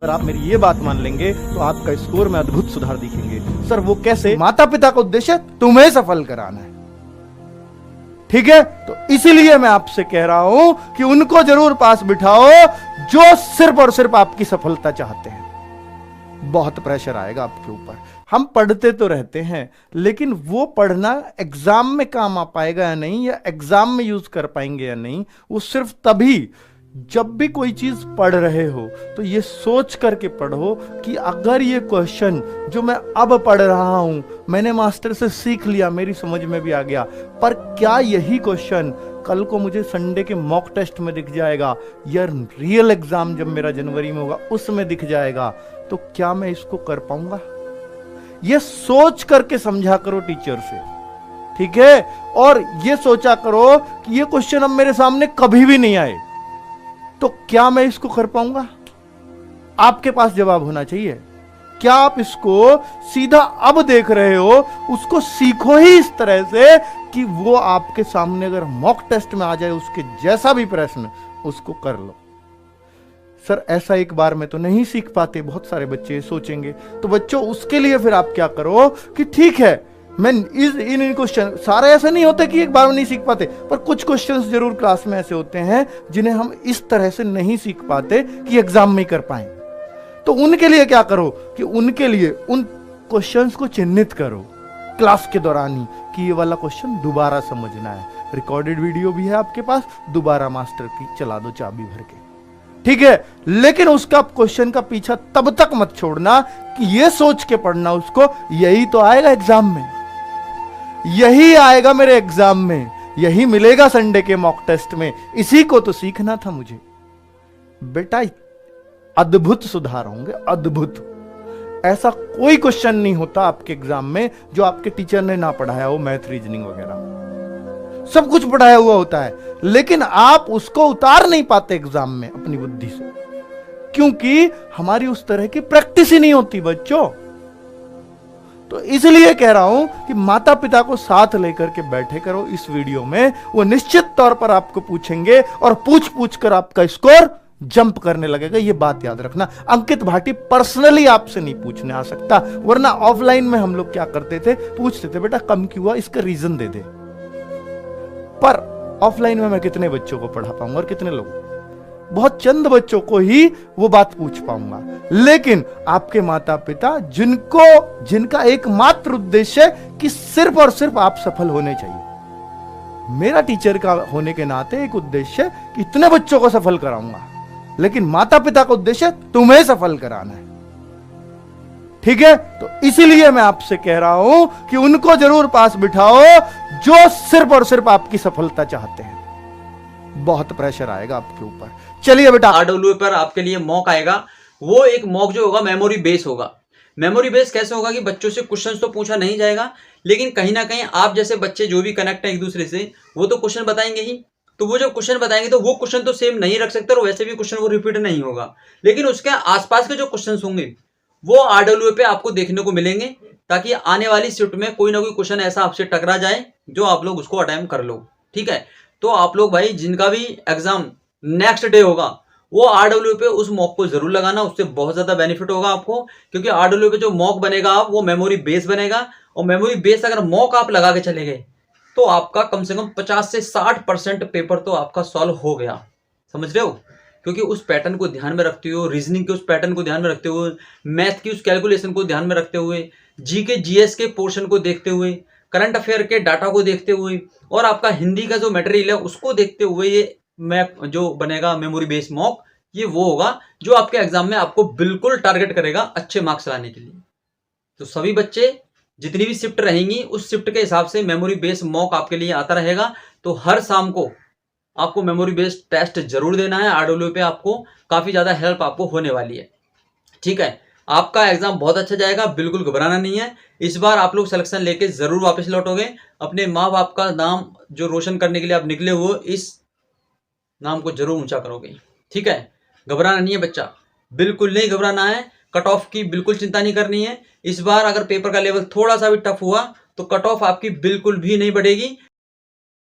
अगर आप मेरी ये बात मान लेंगे तो आपका स्कोर में अद्भुत सुधार दिखेंगे। सर वो कैसे? माता पिता का उद्देश्य तुम्हें सफल कराना है, ठीक है? तो इसीलिए मैं आपसे कह रहा हूं कि उनको जरूर पास बिठाओ जो सिर्फ और सिर्फ आपकी सफलता चाहते हैं। बहुत प्रेशर आएगा आपके ऊपर। हम पढ़ते तो रहते हैं, लेकिन वो पढ़ना एग्जाम में काम आ पाएगा या नहीं, या एग्जाम में यूज कर पाएंगे या नहीं, वो सिर्फ तभी जब भी कोई चीज पढ़ रहे हो तो ये सोच करके पढ़ो कि अगर ये क्वेश्चन जो मैं अब पढ़ रहा हूं मैंने मास्टर से सीख लिया, मेरी समझ में भी आ गया, पर क्या यही क्वेश्चन कल को मुझे संडे के मॉक टेस्ट में दिख जाएगा या रियल एग्जाम जब मेरा जनवरी में होगा उसमें दिख जाएगा, तो क्या मैं इसको कर पाऊंगा? ये सोच करके समझा करो टीचर से, ठीक है? और ये सोचा करो कि ये क्वेश्चन अब मेरे सामने कभी भी नहीं आए तो क्या मैं इसको कर पाऊंगा? आपके पास जवाब होना चाहिए। क्या आप इसको सीधा अब देख रहे हो, उसको सीखो ही इस तरह से कि वो आपके सामने अगर मॉक टेस्ट में आ जाए उसके जैसा भी प्रश्न, उसको कर लो। सर ऐसा एक बार में तो नहीं सीख पाते, बहुत सारे बच्चे सोचेंगे। तो बच्चों उसके लिए फिर आप क्या करो कि ठीक है मैं इन क्वेश्चन, सारे ऐसे नहीं होते कि एक बार में नहीं सीख पाते, पर कुछ क्वेश्चंस जरूर क्लास में ऐसे होते हैं जिन्हें हम इस तरह से नहीं सीख पाते कि एग्जाम में कर पाए। तो उनके लिए क्या करो कि उनके लिए उन क्वेश्चंस को चिन्हित करो क्लास के दौरान ही कि ये वाला क्वेश्चन दोबारा समझना है। रिकॉर्डेड वीडियो भी है आपके पास, दोबारा मास्टर की चला दो चाबी भर के, ठीक है? लेकिन उसका क्वेश्चन का पीछा तब तक मत छोड़ना कि ये सोच के पढ़ना उसको यही तो आएगा एग्जाम में, यही आएगा मेरे एग्जाम में, यही मिलेगा संडे के मॉक टेस्ट में, इसी को तो सीखना था मुझे। बेटा अद्भुत सुधार होंगे, अद्भुत। ऐसा कोई क्वेश्चन नहीं होता आपके एग्जाम में जो आपके टीचर ने ना पढ़ाया हो, मैथ रीजनिंग वगैरह सब कुछ पढ़ाया हुआ होता है, लेकिन आप उसको उतार नहीं पाते एग्जाम में अपनी बुद्धि से, क्योंकि हमारी उस तरह की प्रैक्टिस ही नहीं होती बच्चों। तो इसलिए कह रहा हूं कि माता पिता को साथ लेकर के बैठे करो इस वीडियो में, वो निश्चित तौर पर आपको पूछेंगे और पूछ पूछ कर आपका स्कोर जंप करने लगेगा। ये बात याद रखना। अंकित भाटी पर्सनली आपसे नहीं पूछने आ सकता, वरना ऑफलाइन में हम लोग क्या करते थे, पूछते थे बेटा कम क्यों हुआ, इसका रीजन दे दे। पर ऑफलाइन में मैं कितने बच्चों को पढ़ा पाऊंगा और कितने लोग, बहुत चंद बच्चों को ही वो बात पूछ पाऊंगा। लेकिन आपके माता पिता जिनका एकमात्र उद्देश्य कि सिर्फ और सिर्फ आप सफल होने चाहिए, मेरा टीचर का होने के नाते एक उद्देश्य कि इतने बच्चों को सफल कराऊंगा, लेकिन माता पिता का उद्देश्य तुम्हें सफल कराना है, ठीक है? तो इसीलिए मैं आपसे कह रहा हूं कि उनको जरूर पास बिठाओ जो सिर्फ और सिर्फ आपकी सफलता चाहते हैं। बहुत प्रेशर आएगा आपके ऊपर। चलिए बेटा, RWA पर आपके लिए मॉक आएगा। वो एक मॉक जो होगा मेमोरी बेस होगा। मेमोरी बेस कैसे होगा कि बच्चों से क्वेश्चन तो पूछा नहीं जाएगा, लेकिन कहीं ना कहीं आप जैसे बच्चे जो भी कनेक्ट है एक दूसरे से, वो तो क्वेश्चन बताएंगे ही। तो वो जब क्वेश्चन बताएंगे तो वो क्वेश्चन तो सेम नहीं रख सकते और वैसे भी क्वेश्चन वो रिपीट नहीं होगा, लेकिन उसके आसपास के जो क्वेश्चन होंगे वो RWA पे आपको देखने को मिलेंगे, ताकि आने वाली शिफ्ट में कोई ना कोई क्वेश्चन ऐसा आपसे टकरा जाए जो आप लोग उसको अटेम्प्ट कर लो, ठीक है? तो आप लोग भाई जिनका भी एग्जाम नेक्स्ट डे होगा वो RWA पे उस मॉक को जरूर लगाना, उससे बहुत ज्यादा बेनिफिट होगा आपको, क्योंकि RWA पे जो मॉक बनेगा आप वो मेमोरी बेस बनेगा, और मेमोरी बेस अगर मॉक आप लगा के चले गए तो आपका कम से कम 50 से 60% पेपर तो आपका सॉल्व हो गया। समझ रहे हो? क्योंकि उस पैटर्न को ध्यान में रखते हुए, रीजनिंग के उस पैटर्न को ध्यान में रखते हुए, मैथ की उस कैलकुलेशन को ध्यान में रखते हुए, जीके जीएस के पोर्शन को देखते हुए, करंट अफेयर के डाटा को देखते हुए, और आपका हिंदी का जो मटेरियल है उसको देखते हुए ये जो बनेगा मेमोरी बेस मॉक, ये वो होगा जो आपके एग्जाम में आपको बिल्कुल टारगेट करेगा अच्छे मार्क्स लाने के लिए। तो सभी बच्चे जितनी भी शिफ्ट रहेंगी उस शिफ्ट के हिसाब से मेमोरी बेस मॉक आपके लिए आता रहेगा। तो हर शाम को आपको मेमोरी बेस्ड टेस्ट जरूर देना है। RWA पे आपको काफी ज्यादा हेल्प आपको होने वाली है, ठीक है? आपका एग्जाम बहुत अच्छा जाएगा, बिल्कुल घबराना नहीं है। इस बार आप लोग सिलेक्शन लेके जरूर वापस लौटोगे। अपने माँ बाप का नाम जो रोशन करने के लिए आप निकले हो, इस नाम को जरूर ऊंचा करोगे, ठीक है? घबराना नहीं है बच्चा, बिल्कुल नहीं घबराना है। कट ऑफ की बिल्कुल चिंता नहीं करनी है। इस बार अगर पेपर का लेवल थोड़ा सा भी टफ हुआ तो कट ऑफ आपकी बिल्कुल भी नहीं बढ़ेगी।